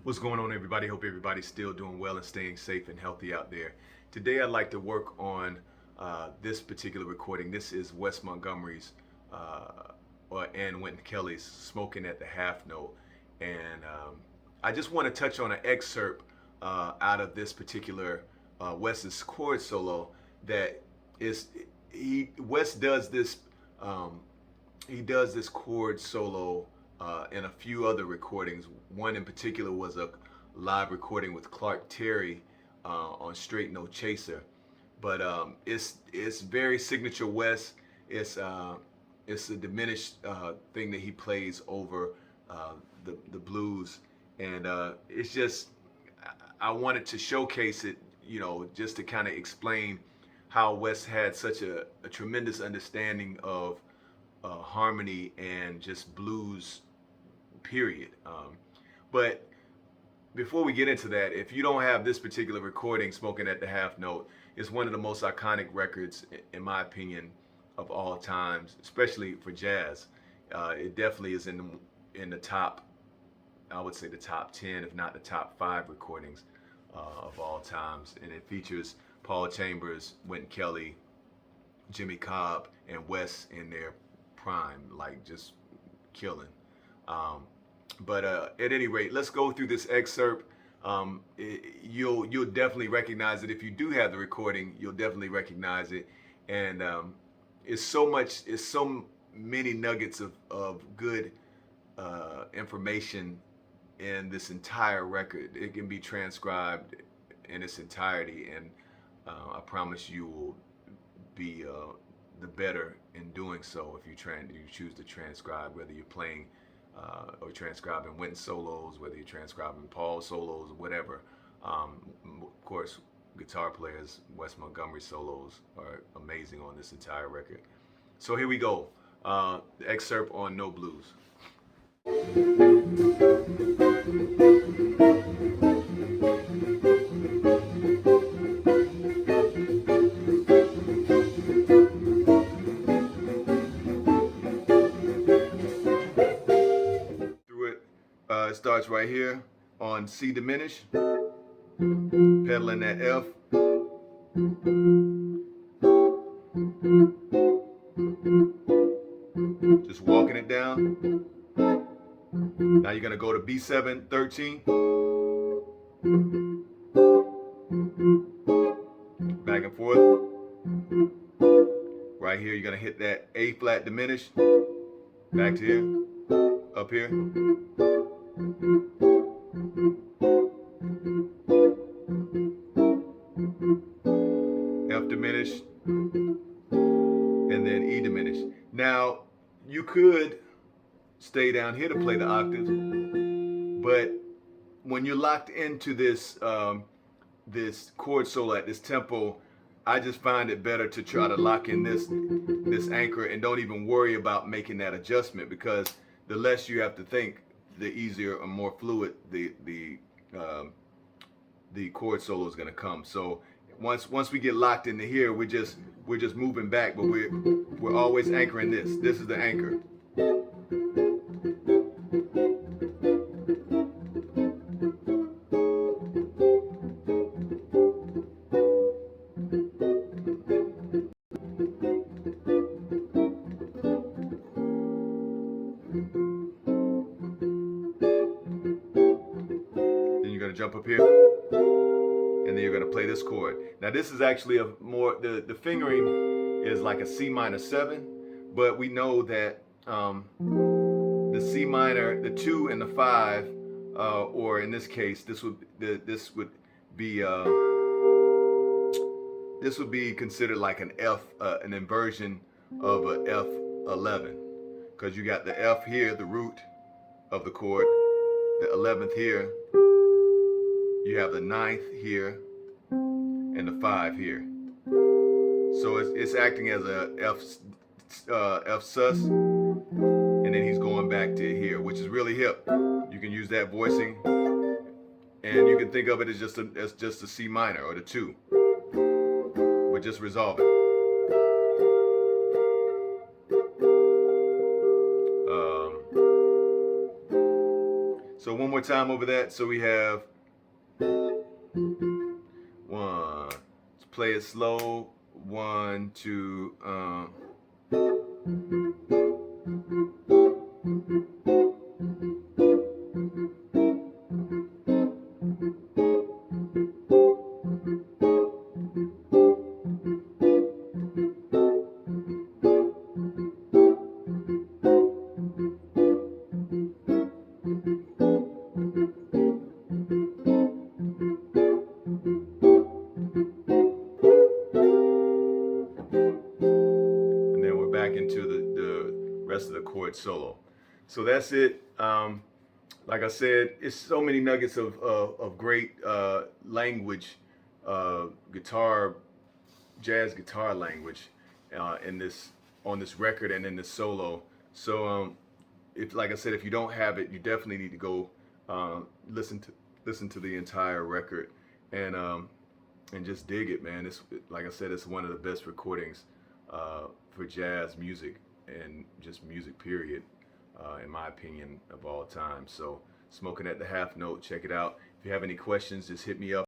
What's going on, everybody? Hope everybody's still doing well and staying safe and healthy out there. Today, I'd like to work on this particular recording. This is Wes Montgomery's and Wynton Kelly's "Smokin" at the half note, and I just want to touch on an excerpt out of this particular Wes's chord solo. That is, Wes does this. He does this chord solo in a few other recordings. One in particular was a live recording with Clark Terry on Straight No Chaser. But it's very signature Wes. It's a diminished thing that he plays over the blues, and it's just, I wanted to showcase it, just to kind of explain how Wes had such a tremendous understanding of harmony and just blues, period. But before we get into that, if you don't have this particular recording, "Smokin" at the half note, it's one of the most iconic records, in my opinion, of all times, especially for jazz. It definitely is in the top, I would say the top 10, if not the top 5 recordings of all times. And it features Paul Chambers, Wynton Kelly, Jimmy Cobb, and Wes in their prime, like just killing. But at any rate, let's go through this excerpt. You'll definitely recognize it. If you do have the recording, you'll definitely recognize it. And it's so many nuggets of good information in this entire record. It can be transcribed in its entirety, and I promise you will be the better in doing so if you choose to transcribe, whether you're playing or transcribing Wynton solos, whether you're transcribing Paul solos, whatever. Of course, guitar players, Wes Montgomery solos are amazing on this entire record. So here we go. The excerpt on No Blues. It starts right here on C diminished, pedaling that F, just walking it down. Now you're gonna go to B7 13, back and forth. Right here, you're gonna hit that A flat diminished, back to here, up here. F diminished, and then E diminished. Now, you could stay down here to play the octaves, but when you're locked into this this chord solo at this tempo, I just find it better to try to lock in this anchor and don't even worry about making that adjustment, because the less you have to think, the easier or more fluid the chord solo is going to come. So once we get locked into here, we're just moving back, but we're always anchoring this. This is the anchor. Jump up here, and then you're going to play this chord. Now this is actually a more, the fingering is like a C minor 7, but we know that the C minor, the 2 and the 5, or in this case, this would be considered like an F, an inversion of a F11, because you got the F here, the root of the chord, the 11th here. You have the 9th here and the 5 here. So it's acting as a F sus, and then he's going back to here, which is really hip. You can use that voicing, and you can think of it as just a C minor or the 2. But just resolve it. So one more time over that. So we have one. Let's play it slow. 1, 2. And then we're back into the rest of the chord solo. So that's it. Like I said, it's so many nuggets of great language, guitar, jazz guitar language in this on this record and in this solo. So if, like I said, if you don't have it, you definitely need to go listen to the entire record and just dig it, man. It's, like I said, it's one of the best recordings for jazz music and just music period, in my opinion, of all time. So Smokin at the Half Note, check it out. If you have any questions, just hit me up.